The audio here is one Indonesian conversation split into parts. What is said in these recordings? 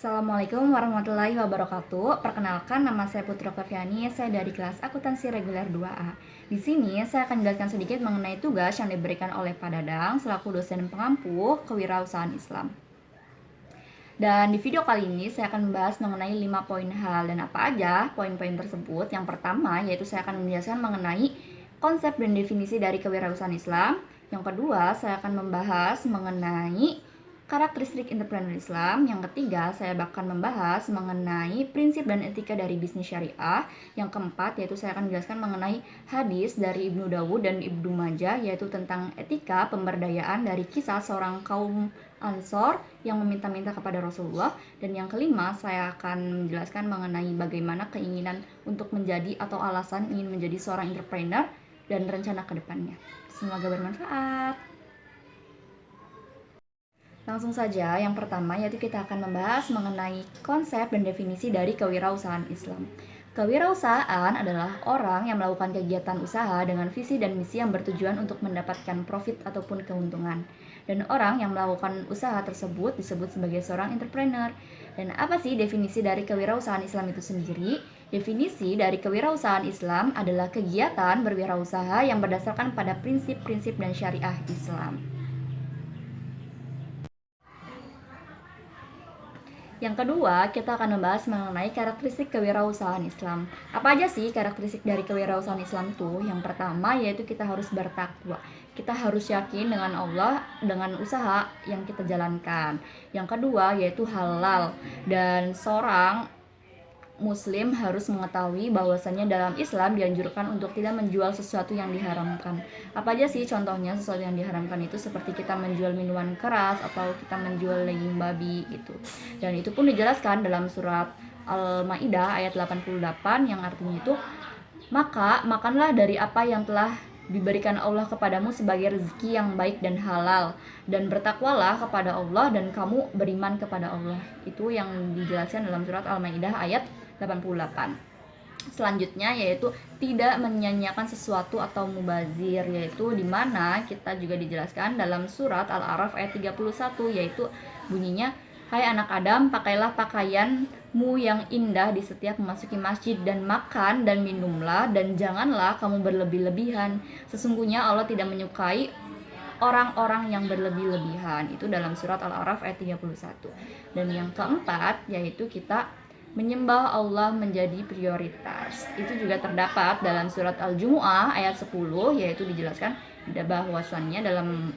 Assalamualaikum warahmatullahi wabarakatuh. Perkenalkan, nama saya Putri Oktaviani. Saya dari kelas akuntansi reguler 2A. Di sini saya akan menjelaskan sedikit mengenai tugas yang diberikan oleh Pak Dadang selaku dosen pengampu kewirausahaan Islam. Dan di video kali ini saya akan membahas mengenai 5 poin hal, dan apa aja poin-poin tersebut. Yang pertama yaitu saya akan menjelaskan mengenai konsep dan definisi dari kewirausahaan Islam. Yang kedua, saya akan membahas mengenai karakteristik entrepreneur Islam. Yang ketiga, saya akan membahas mengenai prinsip dan etika dari bisnis syariah. Yang keempat, yaitu saya akan menjelaskan mengenai hadis dari Ibnu Dawud dan Ibnu Majah, yaitu tentang etika pemberdayaan dari kisah seorang kaum Ansor yang meminta-minta kepada Rasulullah. Dan yang kelima, saya akan menjelaskan mengenai bagaimana keinginan untuk menjadi atau alasan ingin menjadi seorang entrepreneur dan rencana ke depannya. Semoga bermanfaat. Langsung saja, yang pertama yaitu kita akan membahas mengenai konsep dan definisi dari kewirausahaan Islam. Kewirausahaan adalah orang yang melakukan kegiatan usaha dengan visi dan misi yang bertujuan untuk mendapatkan profit ataupun keuntungan. Dan orang yang melakukan usaha tersebut disebut sebagai seorang entrepreneur. Dan apa sih definisi dari kewirausahaan Islam itu sendiri? Definisi dari kewirausahaan Islam adalah kegiatan berwirausaha yang berdasarkan pada prinsip-prinsip dan syariah Islam. Yang kedua, kita akan membahas mengenai karakteristik kewirausahaan Islam. Apa aja sih karakteristik dari kewirausahaan Islam itu? Yang pertama yaitu kita harus bertakwa. Kita harus yakin dengan Allah dengan usaha yang kita jalankan. Yang kedua yaitu halal, dan seorang Muslim harus mengetahui bahwasannya dalam Islam dianjurkan untuk tidak menjual sesuatu yang diharamkan. Apa aja sih contohnya sesuatu yang diharamkan itu? Seperti kita menjual minuman keras atau kita menjual daging babi gitu. Dan itu pun dijelaskan dalam surat Al-Maidah ayat 88 yang artinya itu, maka makanlah dari apa yang telah diberikan Allah kepadamu sebagai rezeki yang baik dan halal, dan bertakwalah kepada Allah dan kamu beriman kepada Allah. Itu yang dijelaskan dalam surat Al-Maidah ayat 88. Selanjutnya yaitu tidak menyanyiakan sesuatu atau mubazir, yaitu dimana kita juga dijelaskan dalam surat Al-A'raf ayat 31, yaitu bunyinya, hai anak Adam, pakailah pakaianmu yang indah di setiap memasuki masjid, dan makan dan minumlah, dan janganlah kamu berlebih-lebihan. Sesungguhnya Allah tidak menyukai orang-orang yang berlebih-lebihan. Itu dalam surat Al-A'raf ayat 31. Dan yang keempat yaitu kita menyembah Allah menjadi prioritas. Itu juga terdapat dalam surat Al-Jumu'ah ayat 10, yaitu dijelaskan bahwasannya dalam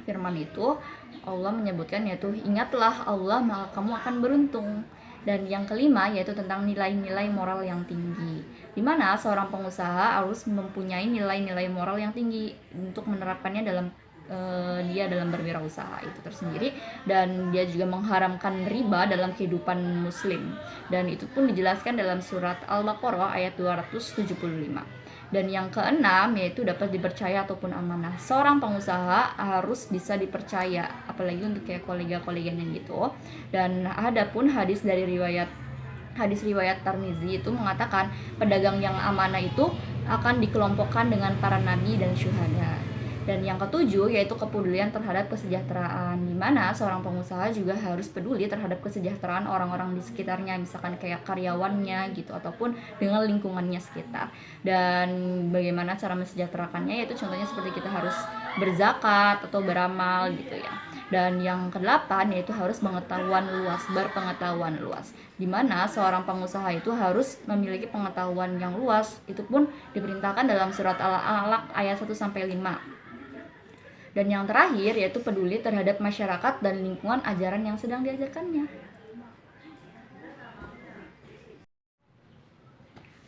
firman itu Allah menyebutkan yaitu ingatlah Allah maka kamu akan beruntung. Dan yang kelima yaitu tentang nilai-nilai moral yang tinggi, dimana seorang pengusaha harus mempunyai nilai-nilai moral yang tinggi untuk menerapkannya dalam dia dalam berwirausaha itu tersendiri. Dan dia juga mengharamkan riba dalam kehidupan muslim, dan itu pun dijelaskan dalam surat Al-Baqarah ayat 275. Dan yang keenam yaitu dapat dipercaya ataupun amanah. Seorang pengusaha harus bisa dipercaya, apalagi untuk kayak kolega-koleganya gitu. Dan adapun hadis riwayat Tirmizi itu mengatakan pedagang yang amanah itu akan dikelompokkan dengan para nabi dan syuhada. Dan yang ketujuh yaitu kepedulian terhadap kesejahteraan, di mana seorang pengusaha juga harus peduli terhadap kesejahteraan orang-orang di sekitarnya, misalkan kayak karyawannya gitu ataupun dengan lingkungannya sekitar. Dan bagaimana cara mensejahterakannya, yaitu contohnya seperti kita harus berzakat atau beramal gitu ya. Dan yang kedelapan yaitu harus berpengetahuan luas, di mana seorang pengusaha itu harus memiliki pengetahuan yang luas. Itu pun diperintahkan dalam surat Al-Alaq ayat 1-5. Dan yang terakhir yaitu peduli terhadap masyarakat dan lingkungan ajaran yang sedang diajarkannya.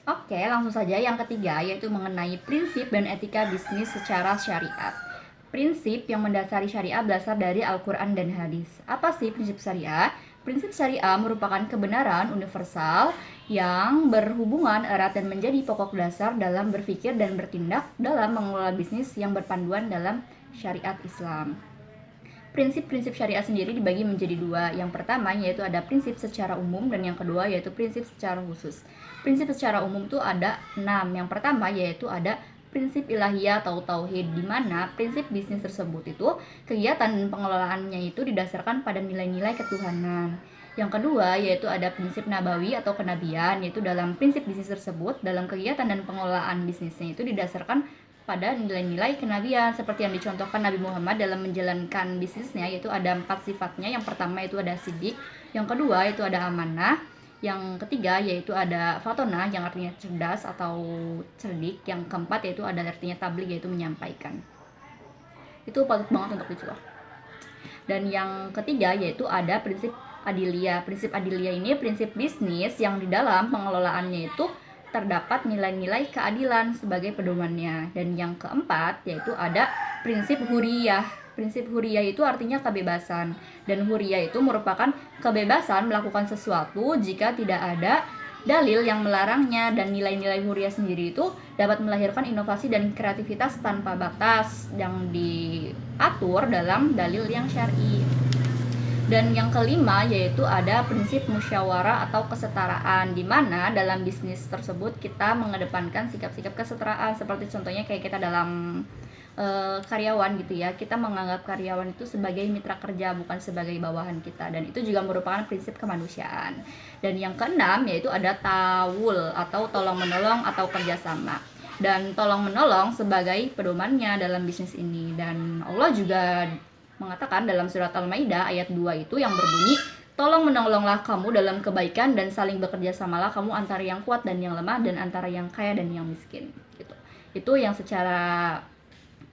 Oke, langsung saja yang ketiga yaitu mengenai prinsip dan etika bisnis secara syariat. Prinsip yang mendasari syariah berasal dari Al-Quran dan hadis. Apa sih prinsip syariah? Prinsip syariah merupakan kebenaran universal yang berhubungan erat dan menjadi pokok dasar dalam berpikir dan bertindak dalam mengelola bisnis yang berpanduan dalam syariat Islam. Prinsip-prinsip syariah sendiri dibagi menjadi dua. Yang pertama yaitu ada prinsip secara umum, dan yang kedua yaitu prinsip secara khusus. Prinsip secara umum itu ada 6. Yang pertama yaitu ada prinsip ilahiyah atau tauhid, di mana prinsip bisnis tersebut itu kegiatan pengelolaannya itu didasarkan pada nilai-nilai ketuhanan. Yang kedua yaitu ada prinsip nabawi atau kenabian, yaitu dalam prinsip bisnis tersebut, dalam kegiatan dan pengelolaan bisnisnya itu didasarkan pada nilai-nilai kenabian seperti yang dicontohkan Nabi Muhammad dalam menjalankan bisnisnya, yaitu ada 4 sifatnya. Yang pertama itu ada sidik, yang kedua itu ada amanah, yang ketiga yaitu ada fatona yang artinya cerdas atau cerdik, yang keempat yaitu ada artinya tabligh yaitu menyampaikan. Itu patut banget untuk dicontoh. Dan yang ketiga yaitu ada prinsip adilia. Prinsip adilia ini prinsip bisnis yang di dalam pengelolaannya itu terdapat nilai-nilai keadilan sebagai pedomannya. Dan yang keempat yaitu ada prinsip huriyah. Prinsip huriyah itu artinya kebebasan, dan huriyah itu merupakan kebebasan melakukan sesuatu jika tidak ada dalil yang melarangnya, dan nilai-nilai huriyah sendiri itu dapat melahirkan inovasi dan kreativitas tanpa batas yang diatur dalam dalil yang syar'i. Dan yang kelima yaitu ada prinsip musyawarah atau kesetaraan, di mana dalam bisnis tersebut kita mengedepankan sikap-sikap kesetaraan, seperti contohnya kayak kita dalam karyawan gitu ya, kita menganggap karyawan itu sebagai mitra kerja bukan sebagai bawahan kita, dan itu juga merupakan prinsip kemanusiaan. Dan yang keenam yaitu ada tawul atau tolong menolong atau kerjasama, dan tolong menolong sebagai pedomannya dalam bisnis ini. Dan Allah juga mengatakan dalam surat Al-Maidah ayat 2 itu yang berbunyi, tolong menolonglah kamu dalam kebaikan dan saling bekerja samalah kamu antara yang kuat dan yang lemah, dan antara yang kaya dan yang miskin gitu. Itu yang secara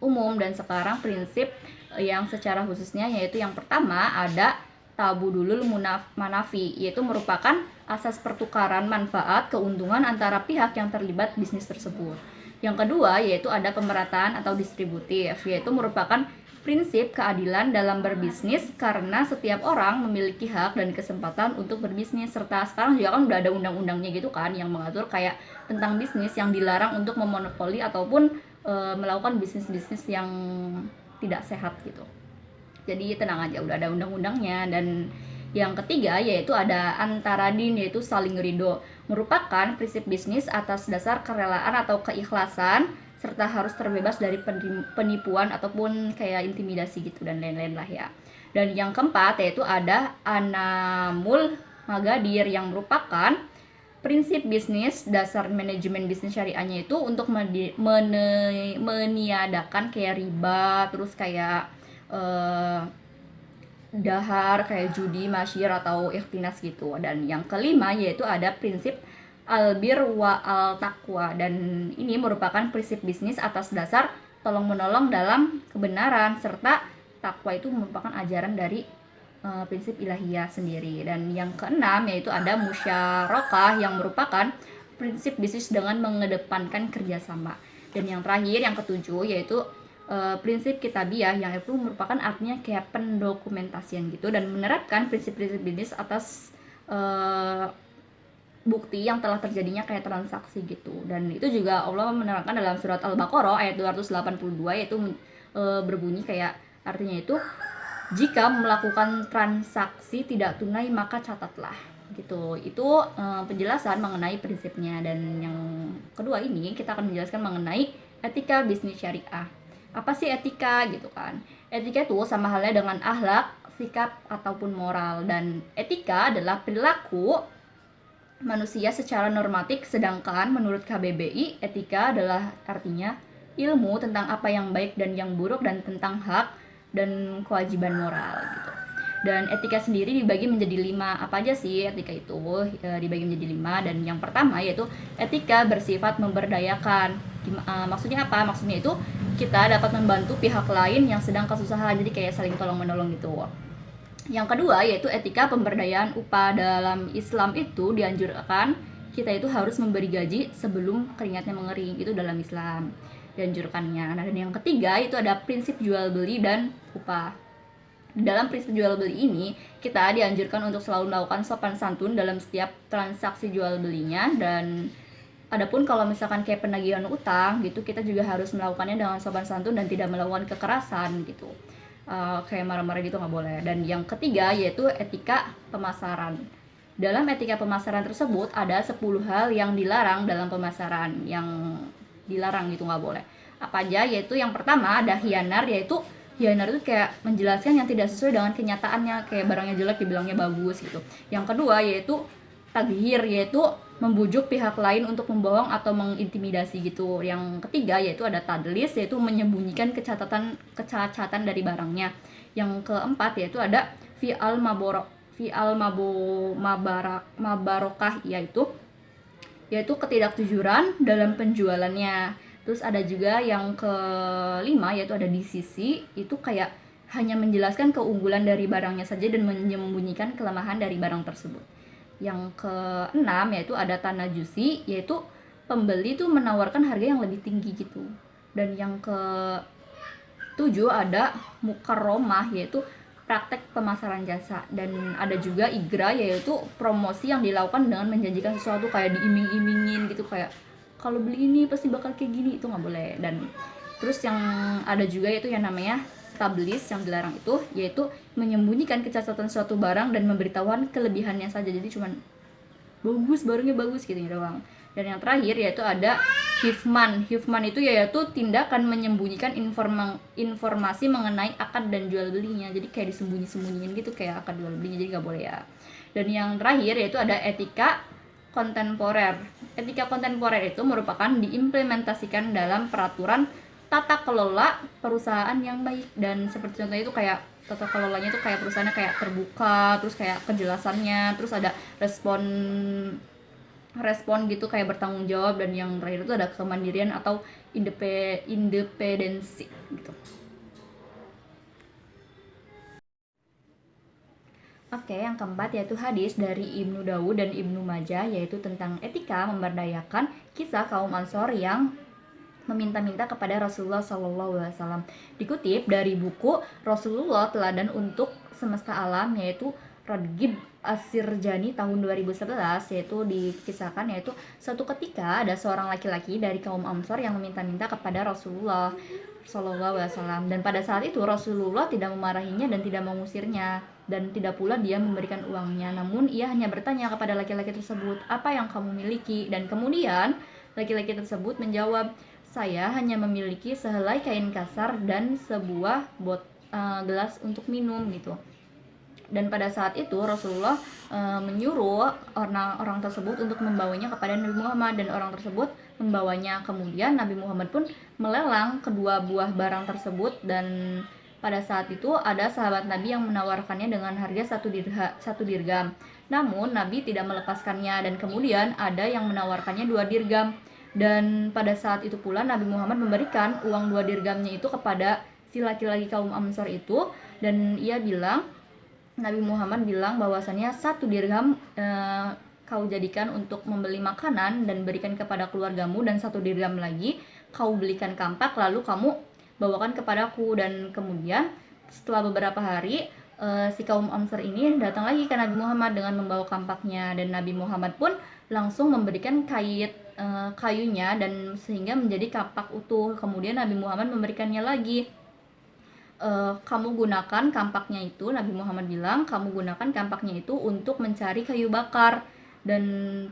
umum. Dan sekarang prinsip yang secara khususnya yaitu yang pertama ada tabudulul manafi, yaitu merupakan asas pertukaran manfaat keuntungan antara pihak yang terlibat bisnis tersebut. Yang kedua yaitu ada pemerataan atau distributif, yaitu merupakan prinsip keadilan dalam berbisnis karena setiap orang memiliki hak dan kesempatan untuk berbisnis, serta sekarang juga kan udah ada undang-undangnya gitu kan yang mengatur kayak tentang bisnis yang dilarang untuk memonopoli ataupun melakukan bisnis-bisnis yang tidak sehat gitu. Jadi tenang aja, udah ada undang-undangnya. Dan yang ketiga yaitu ada antaradin, yaitu saling ridho, merupakan prinsip bisnis atas dasar kerelaan atau keikhlasan, serta harus terbebas dari penipuan ataupun kayak intimidasi gitu dan lain-lain lah ya. Dan yang keempat yaitu ada anamul magadir, yang merupakan prinsip bisnis dasar manajemen bisnis syariahnya itu untuk meniadakan kayak riba, terus kayak dahar kayak judi, masyir atau ikhtinas gitu. Dan yang kelima yaitu ada prinsip albir wa al taqwa, dan ini merupakan prinsip bisnis atas dasar tolong menolong dalam kebenaran, serta takwa itu merupakan ajaran dari prinsip ilahiyah sendiri. Dan yang keenam yaitu ada musyarakah, yang merupakan prinsip bisnis dengan mengedepankan kerjasama. Dan yang terakhir yang ketujuh yaitu prinsip kitabiah, yang itu merupakan artinya kayak pendokumentasian gitu, dan menerapkan prinsip-prinsip bisnis atas bukti yang telah terjadinya kayak transaksi gitu. Dan itu juga Allah menerangkan dalam surat Al-Baqarah ayat 282, yaitu berbunyi kayak artinya itu jika melakukan transaksi tidak tunai maka catatlah gitu. Itu penjelasan mengenai prinsipnya. Dan yang kedua ini kita akan menjelaskan mengenai etika bisnis syariah. Apa sih etika gitu kan? Etika itu sama halnya dengan akhlak, sikap ataupun moral. Dan etika adalah perilaku manusia secara normatif, sedangkan menurut KBBI etika adalah artinya ilmu tentang apa yang baik dan yang buruk, dan tentang hak dan kewajiban moral gitu. Dan etika sendiri dibagi menjadi 5. Apa aja sih etika itu? Dibagi menjadi 5. Dan yang pertama yaitu etika bersifat memberdayakan. Maksudnya apa? Maksudnya itu kita dapat membantu pihak lain yang sedang kesusahan, jadi kayak saling tolong menolong gitu. Yang kedua yaitu etika pemberdayaan upah. Dalam Islam itu dianjurkan kita itu harus memberi gaji sebelum keringatnya mengering, itu dalam Islam dianjurkannya. Nah, dan yang ketiga itu ada prinsip jual beli dan upah. Dalam prinsip jual beli ini kita dianjurkan untuk selalu melakukan sopan santun dalam setiap transaksi jual belinya. Dan adapun kalau misalkan kayak penagihan utang gitu, kita juga harus melakukannya dengan sopan santun dan tidak melakukan kekerasan gitu. Kayak marah-marah gitu nggak boleh. Dan yang ketiga yaitu etika pemasaran. Dalam etika pemasaran tersebut ada 10 hal yang dilarang dalam pemasaran, yang dilarang gitu, nggak boleh. Apa aja? Yaitu yang pertama ada khiyanar, yaitu hianar itu kayak menjelaskan yang tidak sesuai dengan kenyataannya, kayak barangnya jelek dibilangnya bagus gitu. Yang kedua yaitu taghir, yaitu membujuk pihak lain untuk membohong atau mengintimidasi gitu. Yang ketiga yaitu ada tadlis, yaitu menyembunyikan kecacatan dari barangnya. Yang keempat yaitu ada fi'al maborok, fi'al mabarokah, yaitu ketidakjujuran dalam penjualannya. Terus ada juga yang kelima yaitu ada di sisi, itu kayak hanya menjelaskan keunggulan dari barangnya saja dan menyembunyikan kelemahan dari barang tersebut. Yang keenam yaitu ada tanajusi, yaitu pembeli tuh menawarkan harga yang lebih tinggi gitu. Dan yang ketujuh ada mukarromah, yaitu praktek pemasaran jasa. Dan ada juga igra, yaitu promosi yang dilakukan dengan menjanjikan sesuatu, kayak diiming-imingin gitu, kayak kalau beli ini pasti bakal kayak gini, itu nggak boleh. Dan terus yang ada juga yaitu yang namanya tablis, yang dilarang itu yaitu menyembunyikan kecacatan suatu barang dan memberitahuan kelebihannya saja, jadi cuman bagus, barangnya bagus gitu doang. Dan yang terakhir yaitu ada hifman. Hifman itu yaitu tindakan menyembunyikan informasi mengenai akad dan jual belinya, jadi kayak disembunyi-sembunyiin gitu kayak akad jual belinya, jadi nggak boleh ya. Dan yang terakhir yaitu ada etika kontemporer. Etika kontemporer itu merupakan diimplementasikan dalam peraturan tata kelola perusahaan yang baik. Dan seperti contohnya itu kayak tata kelolanya itu kayak perusahaannya kayak terbuka, terus kayak kejelasannya, terus ada respon gitu kayak bertanggung jawab. Dan yang terakhir itu ada kemandirian atau independensi gitu. Oke, yang keempat yaitu hadis dari Ibnu Dawud dan Ibnu Majah, yaitu tentang etika memberdayakan, kisah kaum Ansor yang meminta-minta kepada Rasulullah SAW. Dikutip dari buku Rasulullah Teladan untuk Semesta Alam, yaitu Radgib Asirjani tahun 2011, yaitu dikisahkan yaitu suatu ketika ada seorang laki-laki dari kaum Ansor yang meminta-minta kepada Rasulullah SAW, dan pada saat itu Rasulullah tidak memarahinya dan tidak mengusirnya, dan tidak pula dia memberikan uangnya. Namun ia hanya bertanya kepada laki-laki tersebut, apa yang kamu miliki? Dan kemudian laki-laki tersebut menjawab, saya hanya memiliki sehelai kain kasar dan sebuah gelas untuk minum gitu. Dan pada saat itu Rasulullah menyuruh orang tersebut untuk membawanya kepada Nabi Muhammad, dan orang tersebut membawanya. Kemudian Nabi Muhammad pun melelang kedua buah barang tersebut, dan pada saat itu ada sahabat Nabi yang menawarkannya dengan harga satu dirgam. Namun Nabi tidak melepaskannya, dan kemudian ada yang menawarkannya 2 dirgam. Dan pada saat itu pula Nabi Muhammad memberikan uang 2 dirgamnya itu kepada si laki-laki kaum Ansor itu, dan Nabi Muhammad bilang bahwasannya 1 dirham kau jadikan untuk membeli makanan dan berikan kepada keluargamu, dan 1 dirham lagi kau belikan kampak lalu kamu bawakan kepadaku. Dan kemudian setelah beberapa hari si kaum Ansor ini datang lagi ke Nabi Muhammad dengan membawa kampaknya, dan Nabi Muhammad pun langsung memberikan kayunya dan sehingga menjadi kampak utuh. Kemudian Nabi Muhammad memberikannya lagi, kamu gunakan kampaknya itu, Nabi Muhammad bilang, kamu gunakan kampaknya itu untuk mencari kayu bakar. Dan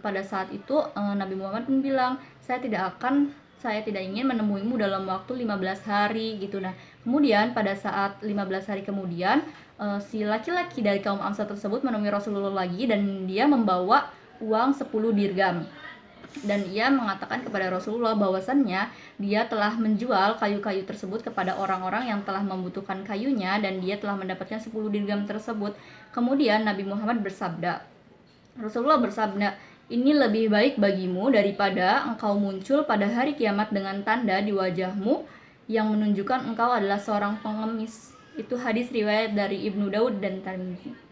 pada saat itu Nabi Muhammad pun bilang, saya tidak ingin menemuimu dalam waktu 15 hari gitu. Nah, kemudian pada saat 15 hari kemudian si laki-laki dari kaum Ansar tersebut menemui Rasulullah lagi, dan dia membawa uang 10 dirgam. Dan ia mengatakan kepada Rasulullah bahwasannya dia telah menjual kayu-kayu tersebut kepada orang-orang yang telah membutuhkan kayunya, dan dia telah mendapatkan 10 dirgam tersebut. Kemudian Nabi Muhammad Rasulullah bersabda, ini lebih baik bagimu daripada engkau muncul pada hari kiamat dengan tanda di wajahmu yang menunjukkan engkau adalah seorang pengemis. Itu hadis riwayat dari Ibnu Dawud dan Tirmidzi.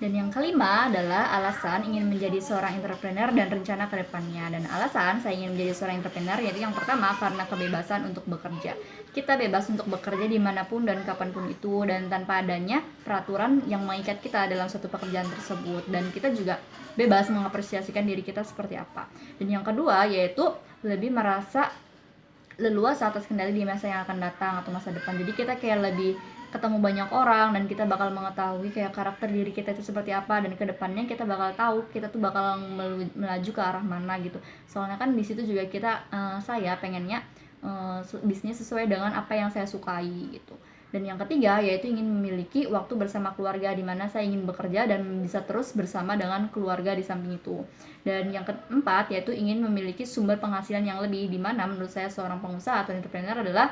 Dan yang kelima adalah alasan ingin menjadi seorang entrepreneur dan rencana ke depannya. Dan alasan saya ingin menjadi seorang entrepreneur yaitu yang pertama karena kebebasan untuk bekerja. Kita bebas untuk bekerja dimanapun dan kapanpun itu, dan tanpa adanya peraturan yang mengikat kita dalam suatu pekerjaan tersebut. Dan kita juga bebas mengapresiasikan diri kita seperti apa. Dan yang kedua yaitu lebih merasa leluasa atas kendali di masa yang akan datang atau masa depan. Jadi kita kayak lebih ketemu banyak orang, dan kita bakal mengetahui kayak karakter diri kita itu seperti apa, dan kedepannya kita bakal tahu kita tuh bakal melaju ke arah mana gitu. Soalnya kan di situ juga saya pengennya bisnis sesuai dengan apa yang saya sukai gitu. Dan yang ketiga yaitu ingin memiliki waktu bersama keluarga, di mana saya ingin bekerja dan bisa terus bersama dengan keluarga di samping itu. Dan yang keempat yaitu ingin memiliki sumber penghasilan yang lebih, di mana menurut saya seorang pengusaha atau entrepreneur adalah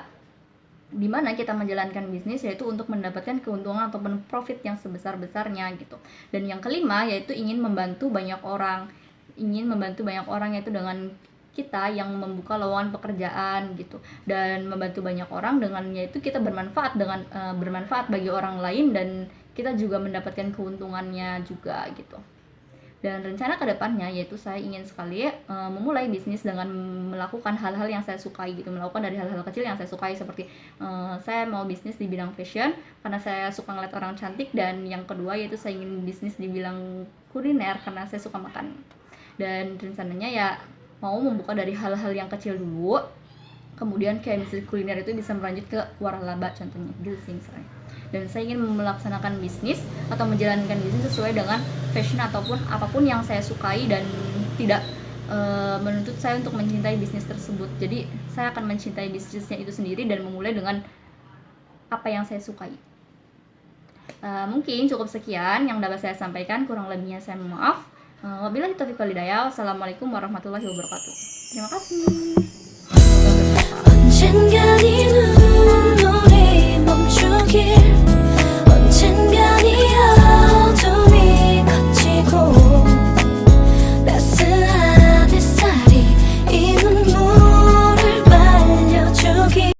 di mana kita menjalankan bisnis yaitu untuk mendapatkan keuntungan ataupun profit yang sebesar-besarnya gitu. Dan yang kelima yaitu ingin membantu banyak orang yaitu dengan kita yang membuka lowongan pekerjaan gitu, dan membantu banyak orang dengan yaitu kita bermanfaat bagi orang lain, dan kita juga mendapatkan keuntungannya juga gitu. Dan rencana kedepannya yaitu saya ingin sekali memulai bisnis dengan melakukan hal-hal yang saya sukai gitu, melakukan dari hal-hal kecil yang saya sukai, seperti saya mau bisnis di bidang fashion karena saya suka ngeliat orang cantik, dan yang kedua yaitu saya ingin bisnis di bidang kuliner karena saya suka makan. Dan rencananya ya mau membuka dari hal-hal yang kecil dulu, kemudian kayak misalnya kuliner itu bisa melanjut ke waralaba contohnya gitu sih misalnya. Dan saya ingin melaksanakan bisnis atau menjalankan bisnis sesuai dengan fashion ataupun apapun yang saya sukai, dan tidak menuntut saya untuk mencintai bisnis tersebut. Jadi saya akan mencintai bisnisnya itu sendiri dan memulai dengan apa yang saya sukai. Mungkin cukup sekian yang dapat saya sampaikan, kurang lebihnya saya mohon maaf. Wabillahi taufiq wal hidayah. Wassalamualaikum warahmatullahi wabarakatuh. Terima kasih. Semoga bermanfaat.